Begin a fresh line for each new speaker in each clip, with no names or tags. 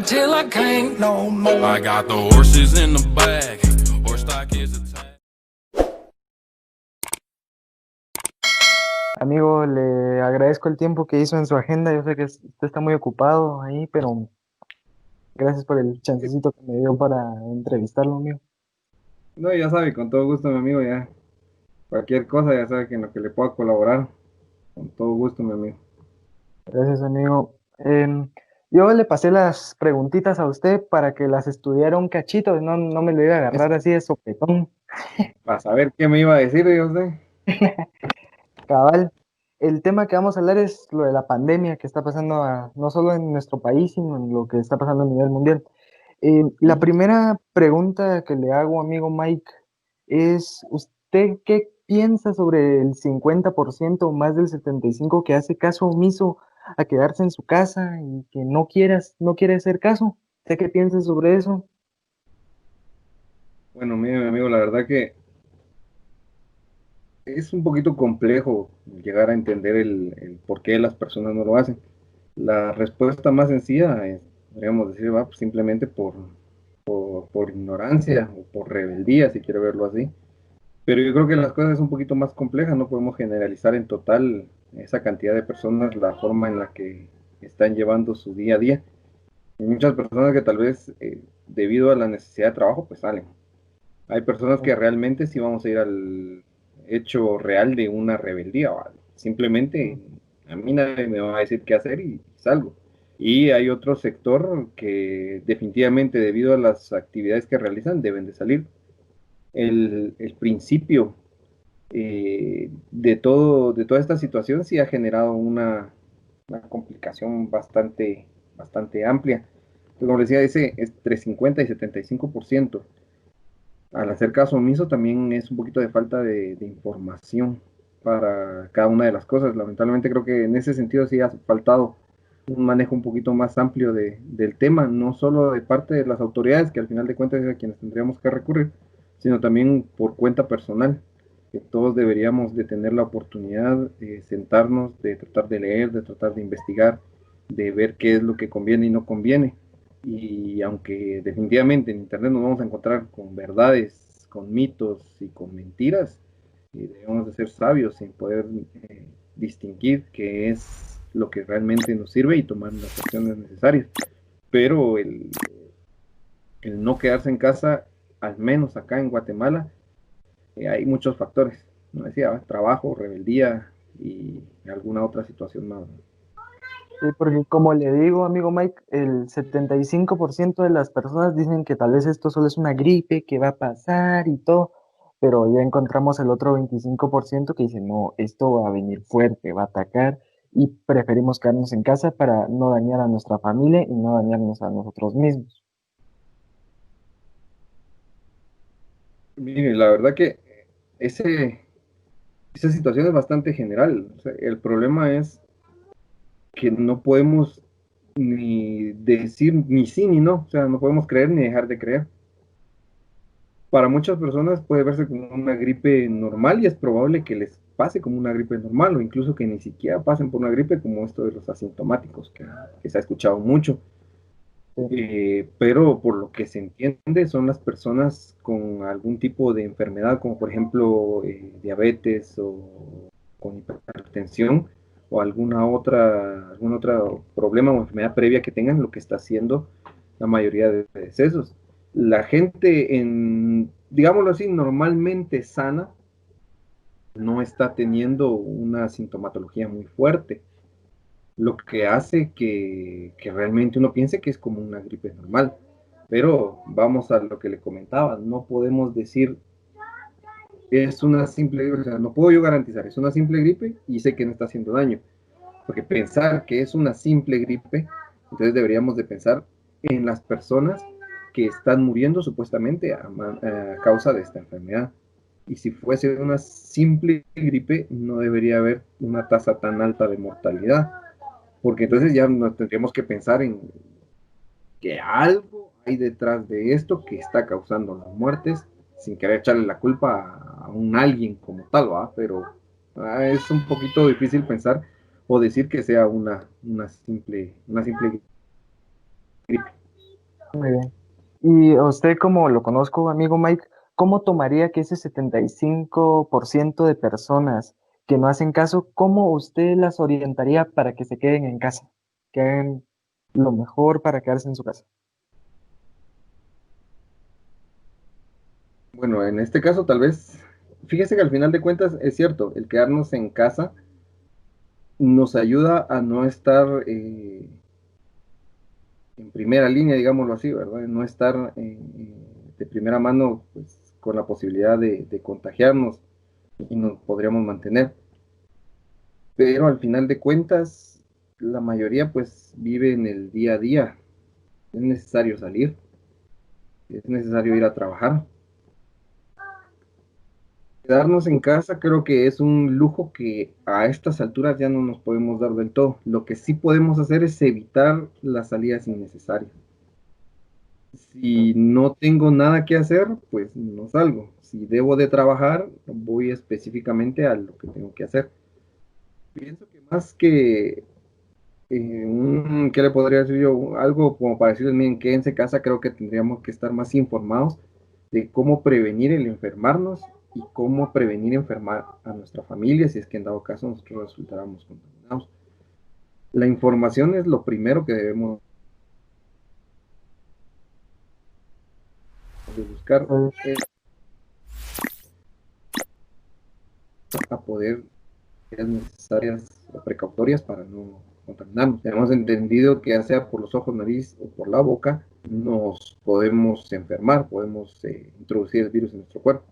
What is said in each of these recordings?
till I can't no more. I got the horses in the back, horse stock is attached.
Amigo, le agradezco el tiempo que hizo en su agenda. Yo sé que usted está muy ocupado ahí, pero gracias por el chancecito que me dio para entrevistarlo, amigo.
No, ya sabe, con todo gusto, mi amigo, ya. Cualquier cosa, ya sabe que en lo que le pueda colaborar, con todo gusto, mi amigo.
Gracias, amigo. Yo le pasé las preguntitas a usted para que las estudiara un cachito, no me lo iba a
Es
agarrar así de sopetón.
para saber qué me iba a decir, yo sé.
Cabal, el tema que vamos a hablar es lo de la pandemia que está pasando no solo en nuestro país, sino en lo que está pasando a nivel mundial. La
Ujú.
primera pregunta que le hago, amigo Mike, es, ¿usted qué piensa sobre el 50% o más del 75% que hace caso omiso a quedarse en su casa y que no quiere hacer caso? ¿Usted qué piensa sobre eso?
Bueno, mire, mi amigo, la verdad que es un poquito complejo llegar a entender el por qué las personas no lo hacen. La respuesta más sencilla es, podríamos decir, va, pues simplemente por ignorancia o por rebeldía, si quiere verlo así. Pero yo creo que las cosas es un poquito más complejas, no podemos generalizar en total esa cantidad de personas, la forma en la que están llevando su día a día. Hay muchas personas que tal vez debido a la necesidad de trabajo pues salen. Hay personas que realmente sí vamos a ir al hecho real de una rebeldía, ¿vale? Simplemente a mí nadie me va a decir qué hacer y salgo. Y hay otro sector que definitivamente debido a las actividades que realizan deben de salir. El principio de toda esta situación sí ha generado una complicación bastante amplia. Entonces, como les decía, ese es entre 50 y 75%. Al hacer caso omiso también es un poquito de falta de información para cada una de las cosas. Lamentablemente creo que en ese sentido sí ha faltado un manejo un poquito más amplio del tema, no solo de parte de las autoridades, que al final de cuentas es a quienes tendríamos que recurrir, sino también por cuenta personal, que todos deberíamos de tener la oportunidad de sentarnos, de tratar de leer, de tratar de investigar, de ver qué es lo que conviene y no conviene. Y aunque definitivamente en Internet nos vamos a encontrar con verdades, con mitos y con mentiras, debemos de ser sabios en poder distinguir qué es lo que realmente nos sirve y tomar las acciones necesarias. Pero el no quedarse en casa, al menos acá en Guatemala, hay muchos factores. No decía, trabajo, rebeldía y alguna otra situación más.
Sí, porque como le digo, amigo Mike, el 75% de las personas dicen que tal vez esto solo es una gripe, que va a pasar y todo, pero ya encontramos el otro 25% que dice, no, esto va a venir fuerte, va a atacar y preferimos quedarnos en casa para no dañar a nuestra familia y no dañarnos a nosotros mismos.
Mire, la verdad que ese, esa situación es bastante general. O sea, el problema es que no podemos ni decir ni sí ni no, o sea, no podemos creer ni dejar de creer. Para muchas personas puede verse como una gripe normal y es probable que les pase como una gripe normal o incluso que ni siquiera pasen por una gripe como esto de los asintomáticos, que se ha escuchado mucho.
Sí.
Pero por lo que se entiende son las personas con algún tipo de enfermedad, como por ejemplo diabetes o con hipertensión o algún otro problema o enfermedad previa que tengan, lo que está haciendo la mayoría de decesos. La gente digámoslo así, normalmente sana, no está teniendo una sintomatología muy fuerte, lo que hace que realmente uno piense que es como una gripe normal. Pero vamos a lo que le comentaba, no podemos decir es una simple, o sea, no puedo yo garantizar, es una simple gripe y sé que no está haciendo daño, porque pensar que es una simple gripe, entonces deberíamos de pensar en las personas que están muriendo supuestamente a causa de esta enfermedad. Y si fuese una simple gripe, no debería haber una tasa tan alta de mortalidad, porque entonces ya nos tendríamos que pensar en que algo hay detrás de esto que está causando las muertes, sin querer echarle la culpa a un alguien como tal, ¿va? Pero es un poquito difícil pensar o decir que sea una simple gripe.
Muy bien. Y usted, como lo conozco, amigo Mike, ¿cómo tomaría que ese 75% de personas que no hacen caso, cómo usted las orientaría para que se queden en casa? Que hagan lo mejor para quedarse en su casa.
Bueno, en este caso tal vez, fíjese que al final de cuentas es cierto, el quedarnos en casa nos ayuda a no estar en primera línea, digámoslo así, ¿verdad? No estar de primera mano pues, con la posibilidad de contagiarnos y nos podríamos mantener. Pero al final de cuentas, la mayoría pues vive en el día a día. Es necesario salir, es necesario ir a trabajar. Quedarnos en casa creo que es un lujo que a estas alturas ya no nos podemos dar del todo. Lo que sí podemos hacer es evitar las salidas innecesarias. Si no tengo nada que hacer, pues no salgo. Si debo de trabajar, voy específicamente a lo que tengo que hacer. Pienso que más que ¿qué le podría decir yo? Algo como para decirles, miren, quédense en casa, creo que tendríamos que estar más informados de cómo prevenir el enfermarnos y cómo prevenir enfermar a nuestra familia si es que en dado caso nosotros resultáramos contaminados. La información es lo primero que debemos de buscar a poder ser necesarias o precautorias para no contaminarnos. Hemos entendido que ya sea por los ojos, nariz o por la boca, nos podemos enfermar, podemos introducir el virus en nuestro cuerpo.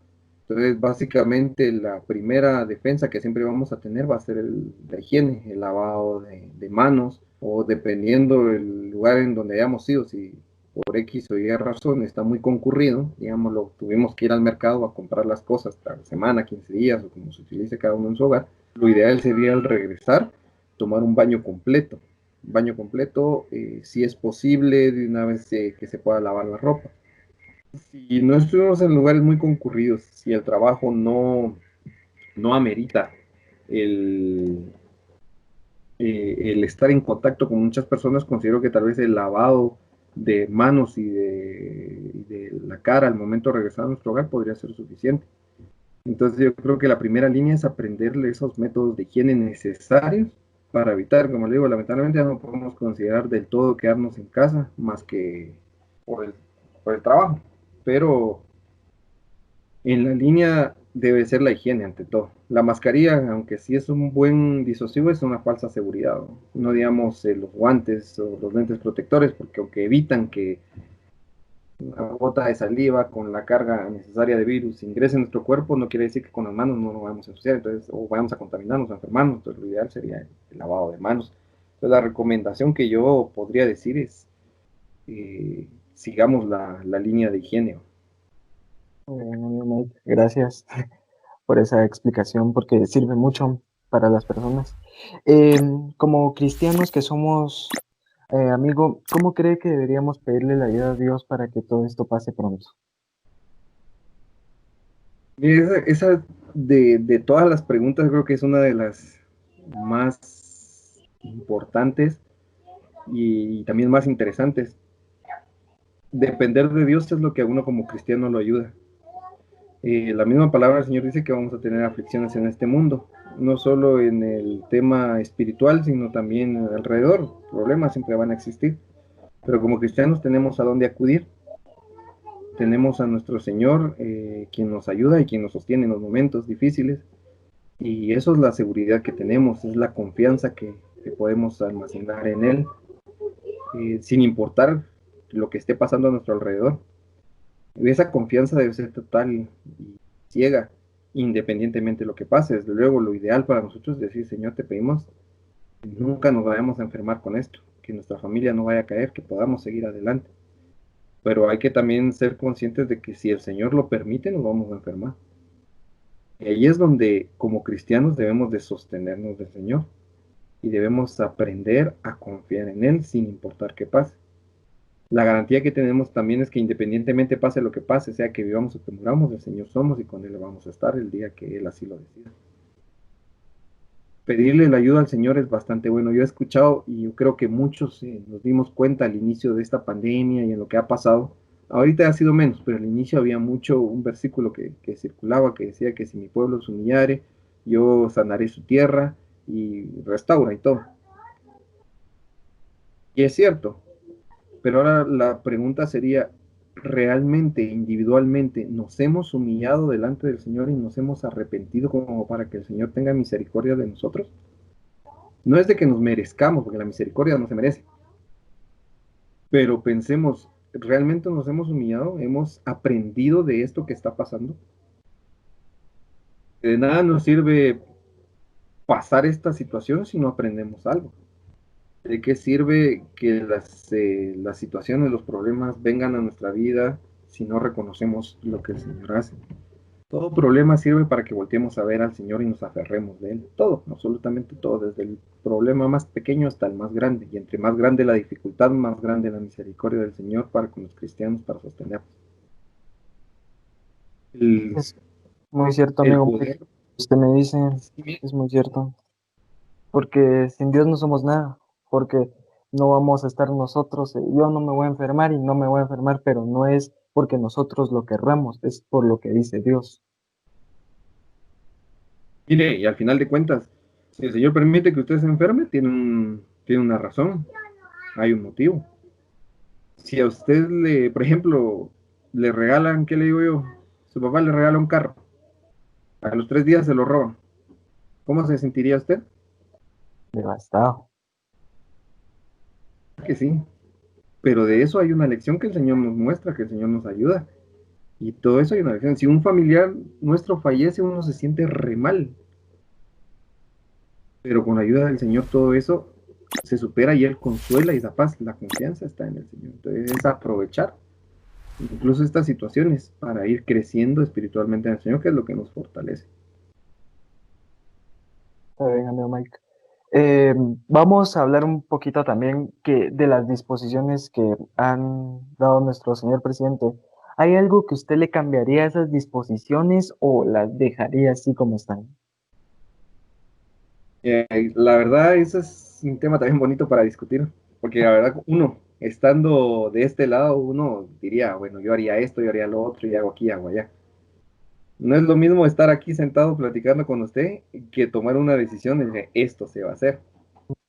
Entonces, básicamente, la primera defensa que siempre vamos a tener va a ser la higiene, el lavado de manos, o dependiendo del lugar en donde hayamos ido, si por X o Y razón está muy concurrido, digámoslo, tuvimos que ir al mercado a comprar las cosas cada semana, 15 días, o como se utilice cada uno en su hogar, lo ideal sería al regresar tomar un baño completo. Un baño completo, si es posible, de una vez que se pueda lavar la ropa. Si no estuvimos en lugares muy concurridos, si el trabajo no amerita el, el estar en contacto con muchas personas, considero que tal vez el lavado de manos y de la cara al momento de regresar a nuestro hogar podría ser suficiente. Entonces yo creo que la primera línea es aprenderle esos métodos de higiene necesarios para evitar, como le digo, lamentablemente ya no podemos considerar del todo quedarnos en casa más que por el, por el trabajo. Pero en la línea debe ser la higiene ante todo. La mascarilla, aunque sí es un buen disuasivo, es una falsa seguridad. No digamos los guantes o los lentes protectores, porque aunque evitan que una gota de saliva con la carga necesaria de virus ingrese en nuestro cuerpo, no quiere decir que con las manos no nos vamos a ensuciar, entonces, o vamos a contaminarnos, a enfermarnos. Entonces lo ideal sería el lavado de manos. Entonces la recomendación que yo podría decir es sigamos la línea de higiene.
Amigo Mike, gracias por esa explicación, porque sirve mucho para las personas. Eh, Como cristianos que somos, amigo, ¿cómo cree que deberíamos pedirle la ayuda a Dios para que todo esto pase pronto?
Esa de todas las preguntas creo que es una de las más importantes y también más interesantes. Depender de Dios es lo que a uno como cristiano lo ayuda. La misma palabra del Señor dice que vamos a tener aflicciones en este mundo, no solo en el tema espiritual, sino también alrededor. Problemas siempre van a existir, pero como cristianos tenemos a dónde acudir, tenemos a nuestro Señor, quien nos ayuda y quien nos sostiene en los momentos difíciles, y eso es la seguridad que tenemos, es la confianza que podemos almacenar en Él, sin importar lo que esté pasando a nuestro alrededor. Esa confianza debe ser total y ciega, independientemente de lo que pase. Desde luego, lo ideal para nosotros es decir, Señor, te pedimos que nunca nos vayamos a enfermar con esto, que nuestra familia no vaya a caer, que podamos seguir adelante. Pero hay que también ser conscientes de que si el Señor lo permite, nos vamos a enfermar. Y ahí es donde, como cristianos, debemos de sostenernos del Señor y debemos aprender a confiar en Él sin importar qué pase. La garantía que tenemos también es que independientemente pase lo que pase, sea que vivamos o que muramos, el Señor somos y con Él vamos a estar el día que Él así lo decida. pedirle la ayuda al Señor es bastante bueno. Yo he escuchado y yo creo que muchos nos dimos cuenta al inicio de esta pandemia y en lo que ha pasado. Ahorita ha sido menos, pero al inicio había mucho un versículo que circulaba que decía que si mi pueblo se humillare, yo sanaré su tierra y restaura y todo. Y es cierto, pero ahora la pregunta sería, ¿realmente, individualmente, nos hemos humillado delante del Señor y nos hemos arrepentido como para que el Señor tenga misericordia de nosotros? No es de que nos merezcamos, porque la misericordia no se merece, pero pensemos, ¿realmente nos hemos humillado? ¿Hemos aprendido de esto que está pasando? De nada nos sirve pasar esta situación si no aprendemos algo. ¿De qué sirve que las situaciones, los problemas vengan a nuestra vida si no reconocemos lo que el Señor hace? Todo problema sirve para que volteemos a ver al Señor y nos aferremos de Él. Todo, absolutamente todo, desde el problema más pequeño hasta el más grande. Y entre más grande la dificultad, más grande la misericordia del Señor para con los cristianos, para sostenernos. El,
Es muy cierto,
el
amigo Mike.
poder.
Usted me dice, es muy cierto. Porque sin Dios no somos nada. Porque no vamos a estar nosotros. Yo no me voy a enfermar y no me voy a enfermar, pero no es porque nosotros lo querramos, es por lo que dice Dios.
Mire, y al final de cuentas, si el Señor permite que usted se enferme, tiene una razón, hay un motivo. Si a usted por ejemplo, le regalan, ¿qué le digo yo? Su papá le regala un carro, a los 3 días se lo roban. ¿Cómo se sentiría usted?
Devastado.
Que sí, pero de eso hay una lección que el Señor nos muestra, que el Señor nos ayuda. Y todo eso hay una lección. Si un familiar nuestro fallece, uno se siente re mal. Pero con la ayuda del Señor todo eso se supera y Él consuela y da paz. La confianza está en el Señor. Entonces es aprovechar incluso estas situaciones para ir creciendo espiritualmente en el Señor, que es lo que nos fortalece.
Está bien, amigo Mike. Vamos a hablar un poquito también de las disposiciones que han dado nuestro señor presidente. ¿Hay algo que usted le cambiaría a esas disposiciones o las dejaría así como están?
La verdad, eso es un tema también bonito para discutir, porque la verdad, uno, estando de este lado, uno diría, bueno, yo haría esto, yo haría lo otro, y hago aquí, hago allá. No es lo mismo estar aquí sentado platicando con usted que tomar una decisión de que esto se va a hacer.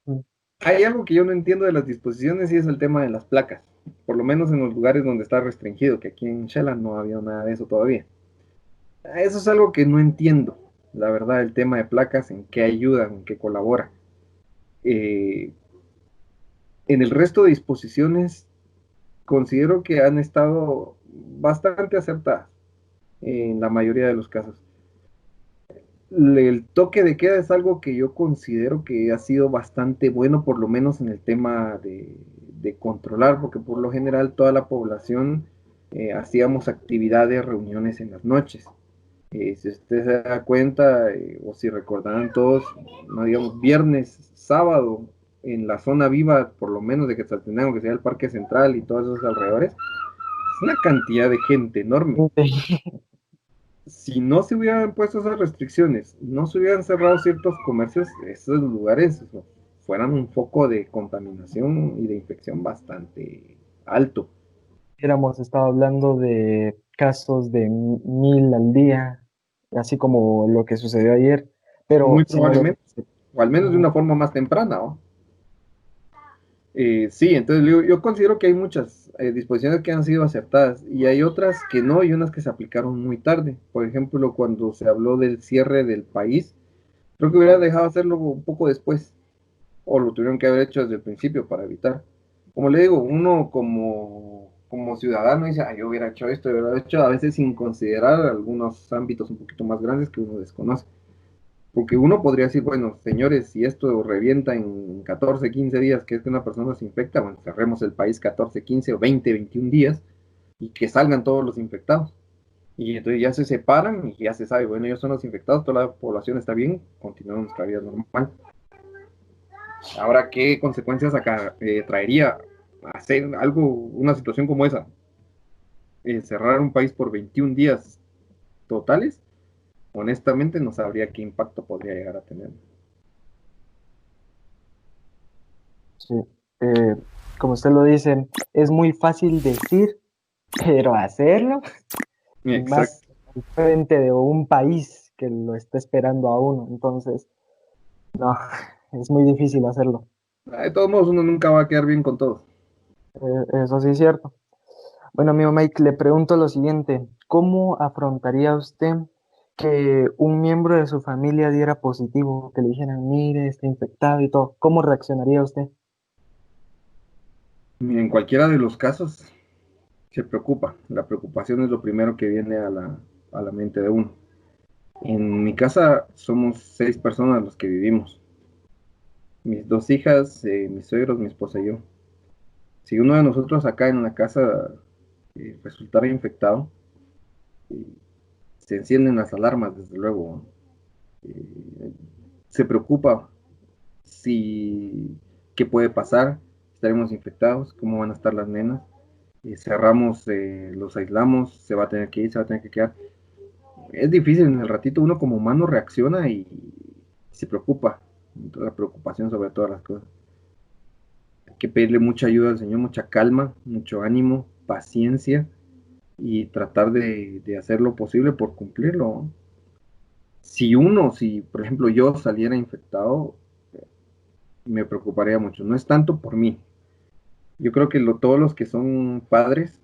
Mm.
Hay algo que yo no entiendo de las disposiciones y es el tema de las placas, por lo menos en los lugares donde está restringido, que aquí en Shela no había nada de eso todavía. Eso es algo que no entiendo, la verdad, el tema de placas, en qué ayuda, en qué colabora. Eh, en el resto de disposiciones, considero que han estado bastante acertadas en la mayoría de los casos. El toque de queda es algo que yo considero que ha sido bastante bueno, por lo menos en el tema de controlar, porque por lo general toda la población hacíamos actividades, reuniones en las noches. Si usted se da cuenta, o si recordarán todos, no digamos viernes, sábado, en la zona viva, por lo menos de Quetzaltenango, que sea el Parque Central y todos esos alrededores, es una cantidad de gente enorme. Si no se hubieran puesto esas restricciones, no se hubieran cerrado ciertos comercios, esos lugares fueran un foco de contaminación y de infección bastante alto.
Hubiéramos estado hablando de casos de 1000 al día, así como lo que sucedió ayer, pero
Muy
si no lo...
probablemente, o al menos de una forma más temprana, ¿no? Sí, entonces yo considero que hay muchas disposiciones que han sido aceptadas y hay otras que no y unas que se aplicaron muy tarde. Por ejemplo, cuando se habló del cierre del país, creo que hubiera dejado hacerlo un poco después o lo tuvieron que haber hecho desde el principio para evitar. Como le digo, uno como ciudadano dice, yo hubiera hecho esto, yo hubiera hecho a veces sin considerar algunos ámbitos un poquito más grandes que uno desconoce. Porque uno podría decir, bueno, señores, si esto revienta en 14, 15 días, que es que una persona se infecta, bueno, cerremos el país 14, 15 o 20, 21 días y que salgan todos los infectados. Y entonces ya se separan y ya se sabe, bueno, ellos son los infectados, toda la población está bien, continuamos nuestra vida normal. Ahora, ¿qué consecuencias acá traería hacer algo, una situación como esa? Cerrar un país por 21 días totales, honestamente no sabría qué impacto podría llegar a tener.
Sí. Eh, Como usted lo dice, es muy fácil decir, pero hacerlo, y
Exacto.
más al frente de un país que lo está esperando a uno. Entonces, no, es muy difícil hacerlo.
De todos modos, uno nunca va a quedar bien con todos.
Eso sí es cierto. Bueno, amigo Mike, le pregunto lo siguiente, ¿cómo afrontaría usted que un miembro de su familia diera positivo, que le dijeran, mire, está infectado y todo? ¿Cómo reaccionaría usted?
En cualquiera de los casos se preocupa. La preocupación es lo primero que viene a la mente de uno. En mi casa somos 6 personas los que vivimos. Mis 2 hijas, mis suegros, mi esposa y yo. Si uno de nosotros acá en la casa resultara infectado, eh, se encienden las alarmas, desde luego. Eh, Se preocupa si qué puede pasar, estaremos infectados, cómo van a estar las nenas. Cerramos, los aislamos, se va a tener que ir, se va a tener que quedar. Es difícil, en el ratito uno como humano reacciona y se preocupa. La preocupación sobre todas las cosas. Hay que pedirle mucha ayuda al Señor, mucha calma, mucho ánimo, paciencia y tratar de hacer lo posible por cumplirlo. Si por ejemplo yo saliera infectado, me preocuparía mucho. No es tanto por mí. Yo creo que todos los que son padres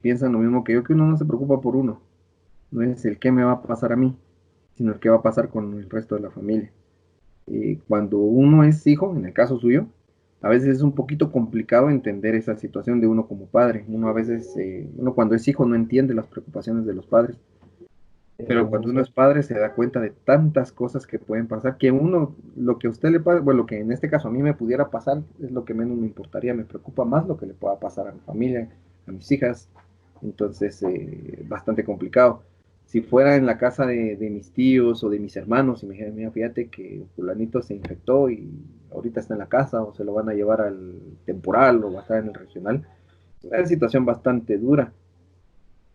piensan lo mismo que yo, que uno no se preocupa por uno. No es el qué me va a pasar a mí, sino el qué va a pasar con el resto de la familia. Cuando uno es hijo, en el caso suyo, a veces es un poquito complicado entender esa situación de uno como padre. Uno a veces, uno cuando es hijo no entiende las preocupaciones de los padres, pero cuando
Es
uno es padre se da cuenta de tantas cosas que pueden pasar, que uno, lo que a usted le pasa, bueno, lo que en este caso a mí me pudiera pasar, es lo que menos me importaría, me preocupa más lo que le pueda pasar a mi familia, a mis hijas, entonces bastante complicado. Si fuera en la casa de mis tíos o de mis hermanos y me dijeran, mira, fíjate que fulanito se infectó y ahorita está en la casa o se lo van a llevar al temporal o va a estar en el regional, es una situación bastante dura,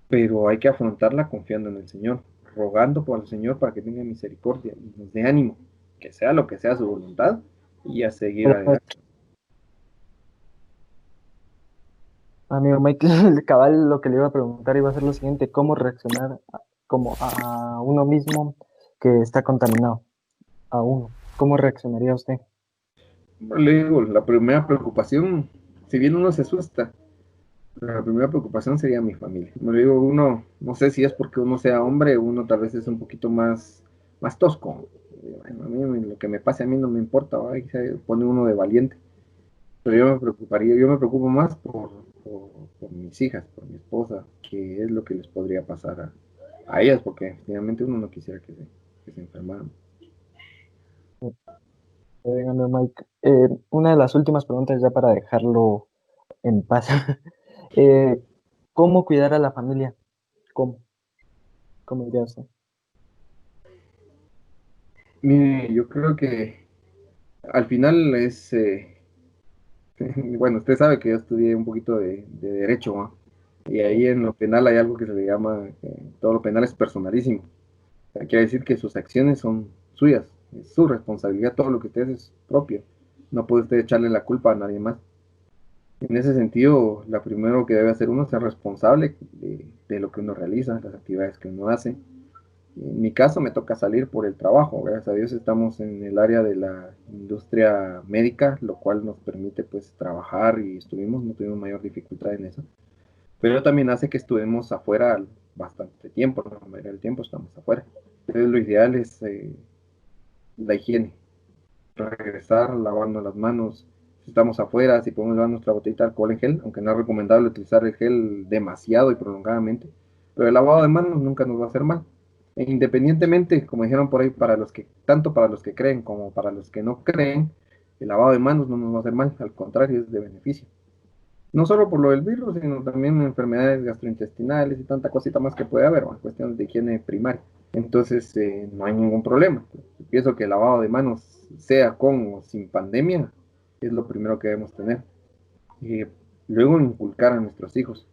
pero hay que afrontarla confiando en el Señor, rogando por el Señor para que tenga misericordia y nos dé ánimo, que sea lo que sea su voluntad, y a seguir adelante.
amigo Mike, cabal, lo que le iba a preguntar iba a ser lo siguiente, ¿cómo reaccionar como a uno mismo que está contaminado? A uno. ¿Cómo reaccionaría usted?
Le digo, la primera preocupación, si bien uno se asusta, la primera preocupación sería mi familia. Me lo digo, uno, no sé si es porque uno sea hombre, uno tal vez es un poquito más tosco. Bueno, a mí lo que me pase a mí no me importa, ¿va? Y se pone uno de valiente. Pero yo me preocuparía, yo me preocupo más por mis hijas, por mi esposa, qué es lo que les podría pasar a ellas, porque finalmente uno no quisiera que se enfermaran.
Bien, amigo Mike. Una de las últimas preguntas ya para dejarlo en paz. Eh, ¿Cómo cuidar a la familia? ¿Cómo? ¿Cómo diría usted?
Mire, yo creo que al final es, bueno, usted sabe que yo estudié un poquito de derecho, ¿no? Y ahí en lo penal hay algo que se le llama, todo lo penal es personalísimo. O sea, quiere decir que sus acciones son suyas, es su responsabilidad, todo lo que usted hace es propio. No puede usted echarle la culpa a nadie más. En ese sentido, lo primero que debe hacer uno es ser responsable de lo que uno realiza, las actividades que uno hace. En mi caso me toca salir por el trabajo, gracias a Dios estamos en el área de la industria médica, lo cual nos permite pues trabajar y no tuvimos mayor dificultad en eso. Pero también hace que estuvimos afuera bastante tiempo, la mayoría del tiempo estamos afuera. Entonces lo ideal es la higiene, regresar lavando las manos. Si estamos afuera, si podemos llevar nuestra botellita de alcohol en gel, aunque no es recomendable utilizar el gel demasiado y prolongadamente, pero el lavado de manos nunca nos va a hacer mal. E independientemente, como dijeron por ahí, tanto para los que creen como para los que no creen, el lavado de manos no nos va a hacer mal, al contrario, es de beneficio. No solo por lo del virus, sino también enfermedades gastrointestinales y tanta cosita más que puede haber, cuestiones de higiene primaria. Entonces, no hay ningún problema. Pienso que el lavado de manos, sea con o sin pandemia, es lo primero que debemos tener. Y luego inculcar a nuestros hijos,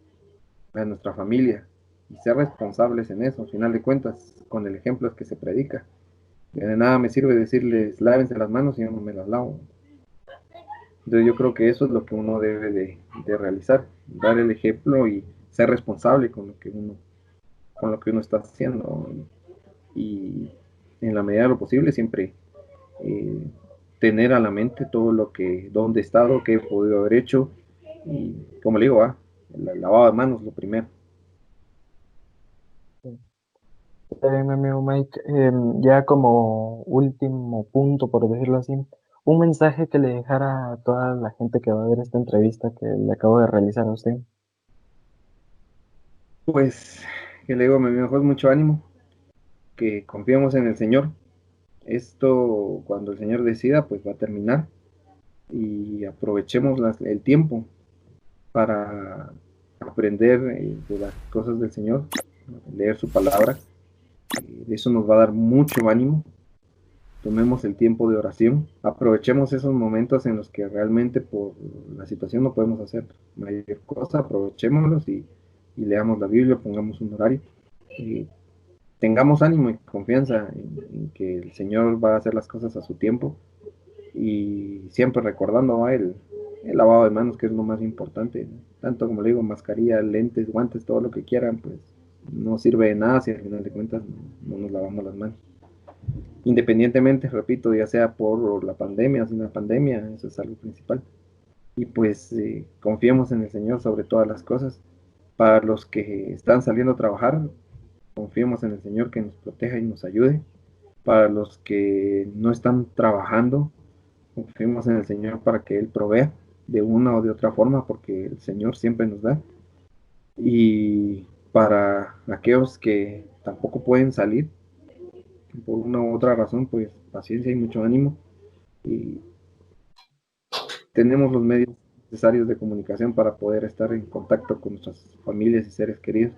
a nuestra familia, y ser responsables en eso. Al final de cuentas, con el ejemplo es que se predica. De nada me sirve decirles lávense las manos si yo no me las lavo. Entonces yo creo que eso es lo que uno debe de realizar, dar el ejemplo y ser responsable con lo que uno está haciendo. Y en la medida de lo posible siempre eh, tener a la mente todo lo que, dónde he estado, qué he podido haber hecho. Y como le digo, el lavado de manos lo primero.
Mi amigo Mike, ya como último punto, por decirlo así, un mensaje que le dejara a toda la gente que va a ver esta entrevista que le acabo de realizar a usted.
Pues, que le digo, me mejor mucho ánimo, que confiemos en el Señor. Esto, cuando el Señor decida, pues va a terminar y aprovechemos el tiempo para aprender de las cosas del Señor, leer su palabra. Eso nos va a dar mucho ánimo. Tomemos el tiempo de oración, aprovechemos esos momentos en los que realmente por la situación no podemos hacer mayor cosa, aprovechémoslos y leamos la Biblia, pongamos un horario. Eh, Tengamos ánimo y confianza en que el Señor va a hacer las cosas a su tiempo y siempre recordando, ¿va? El lavado de manos, que es lo más importante, ¿no? Tanto como le digo, mascarilla, lentes, guantes, todo lo que quieran, pues no sirve de nada si al final de cuentas no nos lavamos las manos. Independientemente, repito, ya sea por la pandemia o sin la pandemia, eso es algo principal. Y pues confiemos en el Señor sobre todas las cosas. Para los que están saliendo a trabajar, confiemos en el Señor que nos proteja y nos ayude. Para los que no están trabajando, confiemos en el Señor para que Él provea de una o de otra forma, porque el Señor siempre nos da. Y para aquellos que tampoco pueden salir, por una u otra razón, pues paciencia y mucho ánimo. Y tenemos los medios necesarios de comunicación para poder estar en contacto con nuestras familias y seres queridos.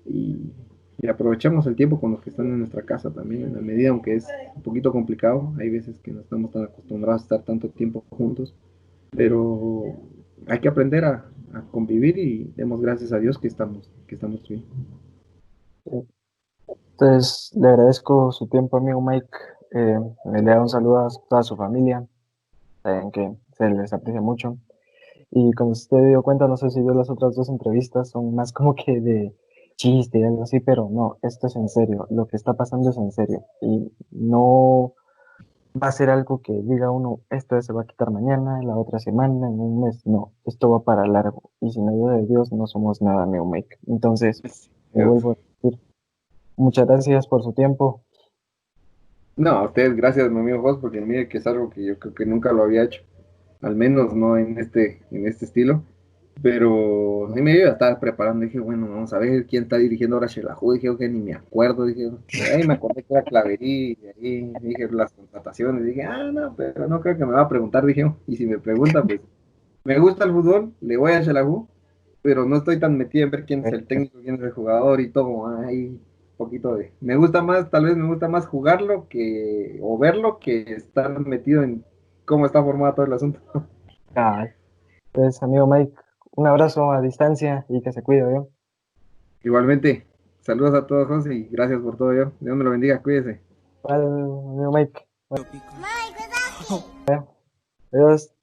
Y, y aprovechamos el tiempo con los que están en nuestra casa también, en la medida, aunque es un poquito complicado. Hay veces que no estamos tan acostumbrados a estar tanto tiempo juntos, pero hay que aprender a convivir y demos gracias a Dios que estamos bien.
Entonces, le agradezco su tiempo, amigo Mike. Le da un saludo a toda su familia, saben que se les aprecia mucho. Y como usted dio cuenta, no sé si vio las otras dos entrevistas, son más como que de chiste y algo así, pero no, esto es en serio, lo que está pasando es en serio. Y no va a ser algo que diga uno, esto se va a quitar mañana, la otra semana, en un mes, no, esto va para largo. Y sin ayuda de Dios no somos nada, amigo Mike. Entonces, me vuelvo a decir, muchas gracias por su tiempo.
No, a ustedes gracias, mi amigo Jos, porque mire que es algo que yo creo que nunca lo había hecho, al menos no en este estilo. Pero sí me iba a estar preparando, dije, bueno, vamos a ver quién está dirigiendo ahora Shelahu, dije, que ni me acuerdo, dije, de ahí me acordé que era Claverí, y ahí dije las contrataciones, dije, no, pero no creo que me va a preguntar, dije, y si me pregunta, pues, me gusta el fútbol, le voy a Shelahu, pero no estoy tan metido en ver quién es el técnico, quién es el jugador y todo, ahí un poquito de, me gusta más, tal vez me gusta más jugarlo o verlo que estar metido en cómo está formado todo el asunto.
Ah, pues, amigo Mike, un abrazo a distancia y que se cuide, ¿yo?
Igualmente, saludos a todos, José, y gracias por todo, yo. Dios me lo bendiga, cuídese.
Vale, amigo Mike. Bueno, adiós.